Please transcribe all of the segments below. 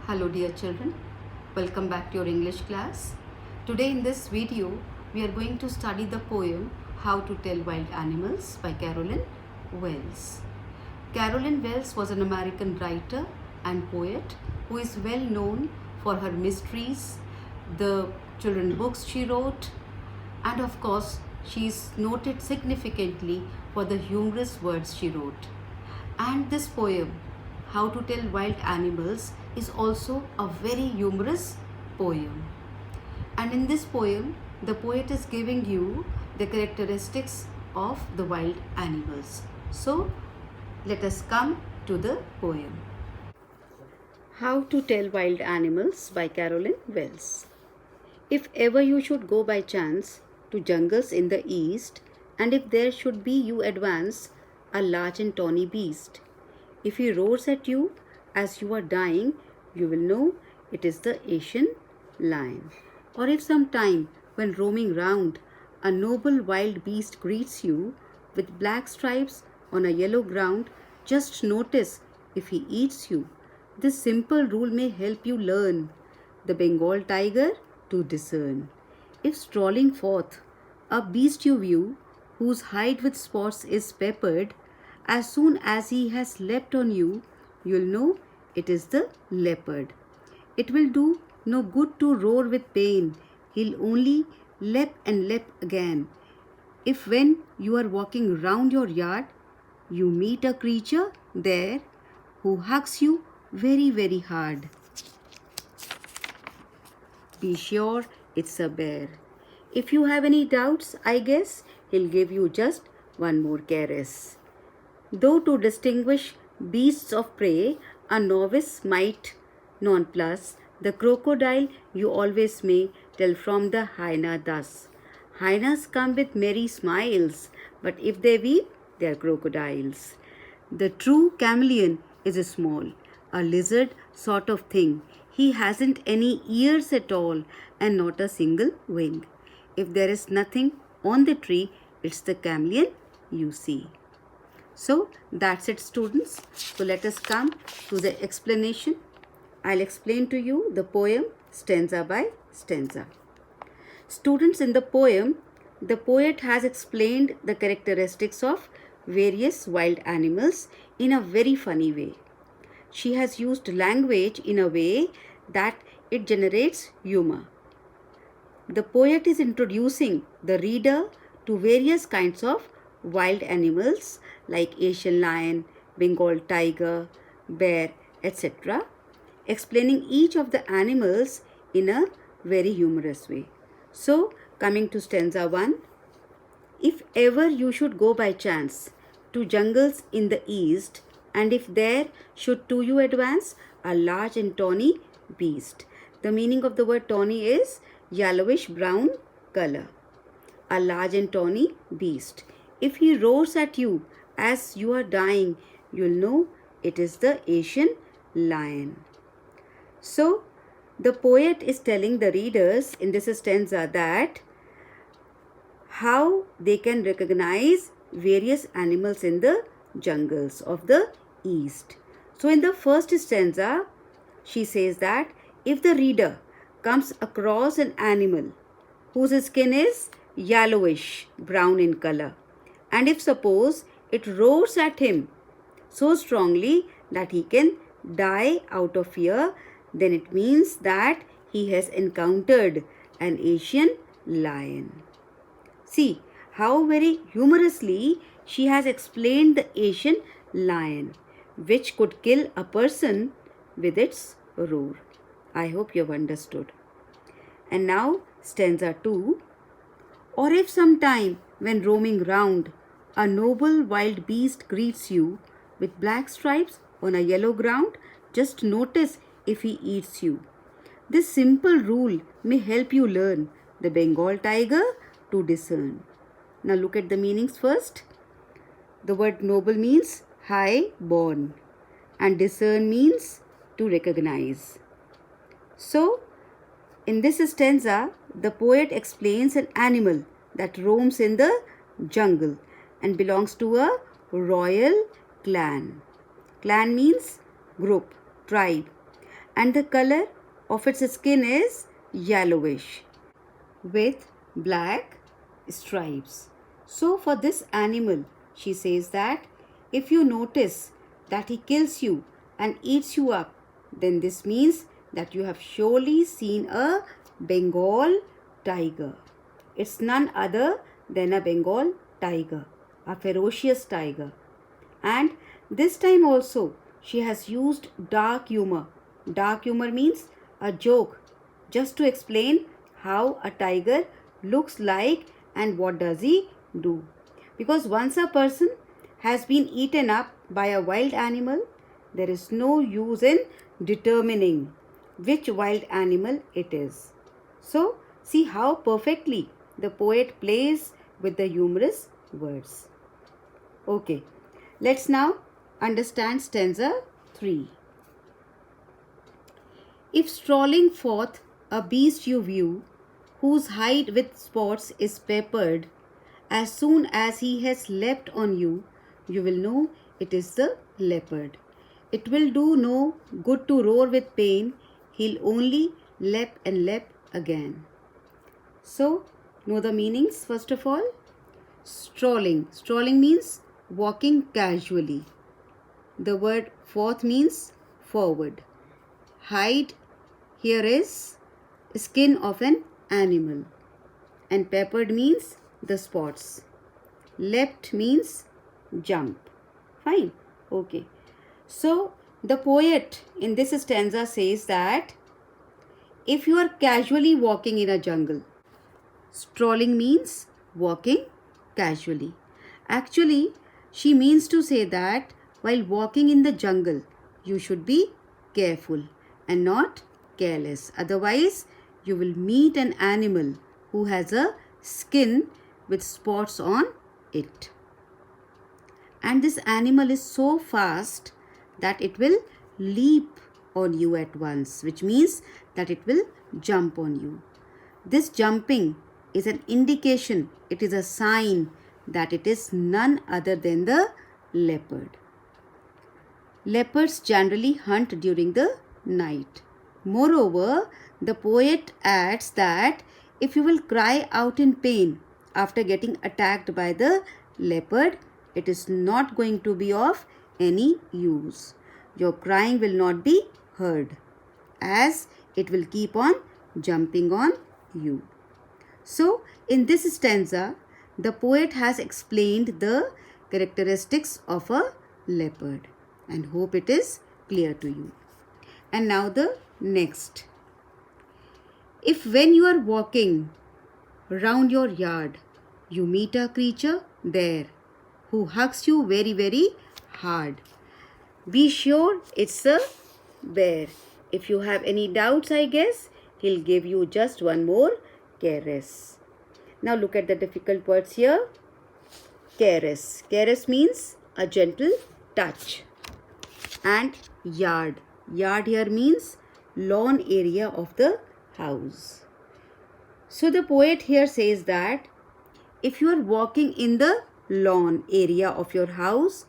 Hello dear children, welcome back to your English class. Today in this video, we are going to study the poem How to Tell Wild Animals by Carolyn Wells. Carolyn Wells was an American writer and poet who is well known for her mysteries, the children books she wrote, and of course, she is noted significantly for the humorous words she wrote. And this poem, How to Tell Wild Animals, is also a very humorous poem. And in this poem, the poet is giving you the characteristics of the wild animals. So, let us come to the poem. How to Tell Wild Animals by Carolyn Wells. If ever you should go by chance to jungles in the east, and if there should be you advance a large and tawny beast, if he roars at you as you are dying, you will know it is the Asian lion. Or if some time when roaming round, a noble wild beast greets you with black stripes on a yellow ground, just notice if he eats you. This simple rule may help you learn the Bengal tiger to discern. If strolling forth, a beast you view, whose hide with spots is peppered, as soon as he has leapt on you, you'll know it is the leopard. It will do no good to roar with pain. He'll only leap and leap again. If when you are walking round your yard, you meet a creature there who hugs you very, very hard, be sure it's a bear. If you have any doubts, I guess he'll give you just one more caress. Though to distinguish beasts of prey, a novice might nonplus, the crocodile you always may tell from the hyena thus. Hyenas come with merry smiles, but if they weep, they are crocodiles. The true chameleon is small, a lizard sort of thing. He hasn't any ears at all and not a single wing. If there is nothing on the tree, it's the chameleon you see. So that's it, students. So let us come to the explanation. I'll explain to you the poem stanza by stanza. Students, in the poem, the poet has explained the characteristics of various wild animals in a very funny way. She has used language in a way that it generates humor. The poet is introducing the reader to various kinds of wild animals like Asian lion, Bengal tiger, bear, etc., explaining each of the animals in a very humorous way. So, coming to stanza 1, if ever you should go by chance to jungles in the east, and if there should to you advance a large and tawny beast. The meaning of the word tawny is yellowish brown color. A large and tawny beast. If he roars at you as you are dying, you'll know it is the Asian lion. So, the poet is telling the readers in this stanza that how they can recognize various animals in the jungles of the east. So, in the first stanza, she says that if the reader comes across an animal whose skin is yellowish brown in color, and if suppose it roars at him so strongly that he can die out of fear, then it means that he has encountered an Asian lion. See how very humorously she has explained the Asian lion, which could kill a person with its roar. I hope you have understood. And now stanza 2. Or if some time when roaming round, a noble wild beast greets you with black stripes on a yellow ground, just notice if he eats you. This simple rule may help you learn the Bengal tiger to discern. Now look at the meanings first. The word noble means high born, and discern means to recognize. So, in this stanza, the poet explains an animal that roams in the jungle and belongs to a royal clan. Clan means group, tribe. and the color of its skin is yellowish with black stripes. So for this animal, she says that if you notice that he kills you and eats you up, then this means that you have surely seen a Bengal tiger. It's none other than a Bengal tiger, a ferocious tiger. And this time also she has used dark humor. Dark humor means a joke, just to explain how a tiger looks like and what does he do. Because once a person has been eaten up by a wild animal, there is no use in determining which wild animal it is. So see how perfectly the poet plays with the humorous words. Okay, let's now understand stanza 3. If strolling forth a beast you view, whose hide with spots is peppered, as soon as he has leapt on you, you will know it is the leopard. It will do no good to roar with pain, he'll only leap and leap again. So, know the meanings first of all. Strolling. Strolling means walking casually. The word forth means forward. Hide here is skin of an animal. And peppered means the spots. Leapt means jump. Fine. Okay. So the poet in this stanza says that if you are casually walking in a jungle, strolling means walking casually. Actually, she means to say that while walking in the jungle, you should be careful and not careless. Otherwise, you will meet an animal who has a skin with spots on it. And this animal is so fast that it will leap on you at once, which means that it will jump on you. This jumping is an indication, it is a sign that it is none other than the leopard. Leopards generally hunt during the night. Moreover, the poet adds that if you will cry out in pain after getting attacked by the leopard, it is not going to be of any use. Your crying will not be heard, as it will keep on jumping on you. So, in this stanza, the poet has explained the characteristics of a leopard, and hope it is clear to you. And now the next. If when you are walking round your yard, you meet a creature there who hugs you very, very hard, be sure it's a bear. If you have any doubts, I guess he'll give you just one more caress. Now look at the difficult words here. Caress. Caress means a gentle touch. And yard. Yard here means lawn area of the house. So the poet here says that if you are walking in the lawn area of your house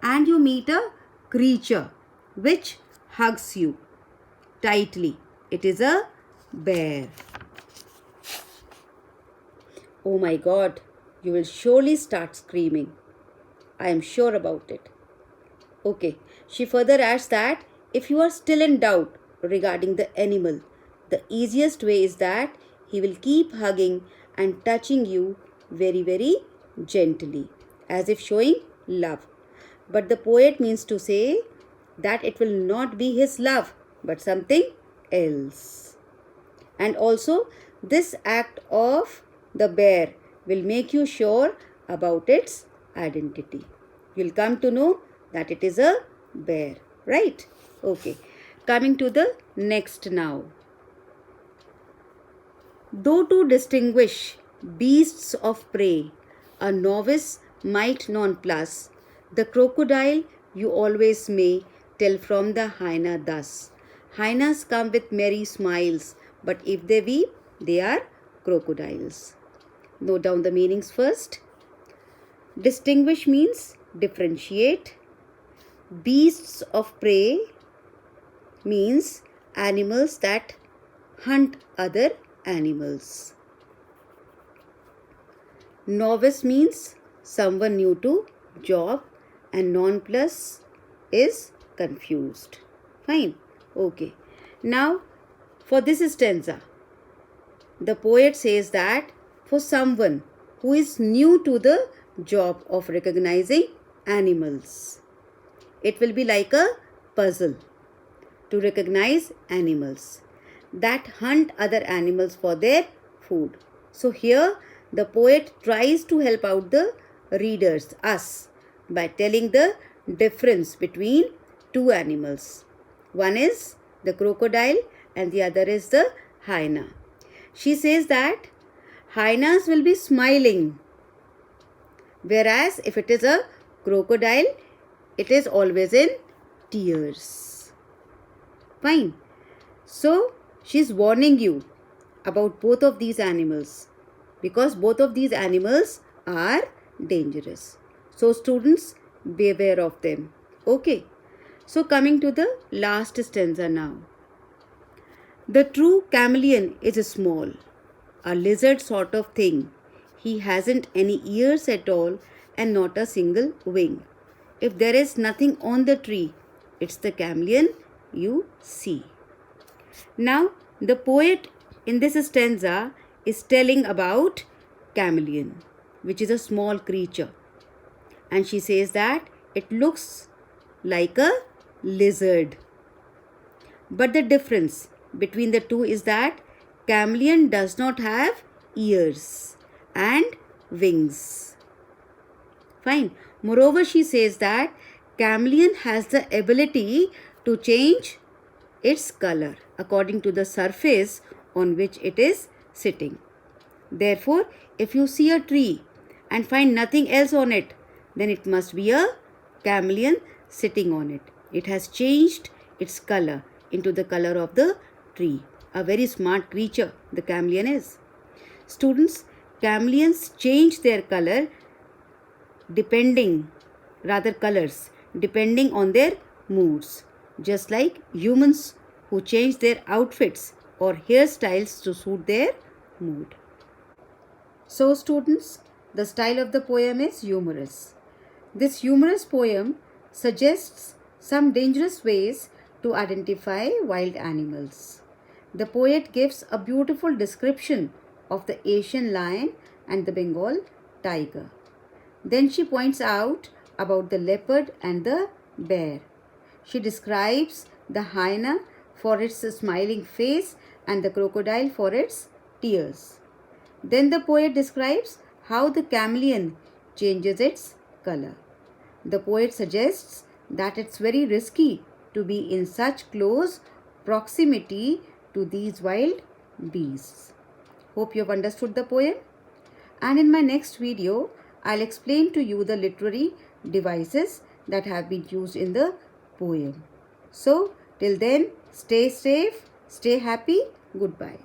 and you meet a creature which hugs you tightly, it is a bear. Oh my God, you will surely start screaming. I am sure about it. Okay, she further adds that if you are still in doubt regarding the animal, the easiest way is that he will keep hugging and touching you very, very gently, as if showing love. But the poet means to say that it will not be his love, but something else. And also, this act of the bear will make you sure about its identity. You'll come to know that it is a bear, right? Okay, coming to the next now. Though to distinguish beasts of prey, a novice might nonplus, the crocodile you always may tell from the hyena thus. Hyenas come with merry smiles, but if they weep, they are crocodiles. Note down the meanings first. Distinguish means differentiate. Beasts of prey means animals that hunt other animals. Novice means someone new to job, and nonplus is confused. Fine. Okay. Now for this stanza, the poet says that for someone who is new to the job of recognizing animals, it will be like a puzzle to recognize animals that hunt other animals for their food. So here the poet tries to help out the readers, us, by telling the difference between two animals. One is the crocodile and the other is the hyena. She says that hyenas will be smiling, whereas if it is a crocodile, it is always in tears. Fine. So she is warning you about both of these animals, because both of these animals are dangerous. So students, beware of them. Okay. So coming to the last stanza now. The true chameleon is small, a lizard sort of thing. He hasn't any ears at all and not a single wing. If there is nothing on the tree, it's the chameleon you see. Now, the poet in this stanza is telling about chameleon, which is a small creature. And she says that it looks like a lizard. But the difference between the two is that chameleon does not have ears and wings. Fine. Moreover, she says that chameleon has the ability to change its color according to the surface on which it is sitting. Therefore, if you see a tree and find nothing else on it, then it must be a chameleon sitting on it. It has changed its color into the color of the tree. A very smart creature the chameleon is. Students, chameleons change their colors depending on their moods, just like humans who change their outfits or hairstyles to suit their mood. So students, the style of the poem is humorous. This humorous poem suggests some dangerous ways to identify wild animals. The poet gives a beautiful description of the Asian lion and the Bengal tiger. Then she points out about the leopard and the bear. She describes the hyena for its smiling face and the crocodile for its tears. Then the poet describes how the chameleon changes its color. The poet suggests that it's very risky to be in such close proximity to these wild beasts. Hope you have understood the poem. And in my next video, I'll explain to you the literary devices that have been used in the poem. So, till then, stay safe, stay happy, goodbye.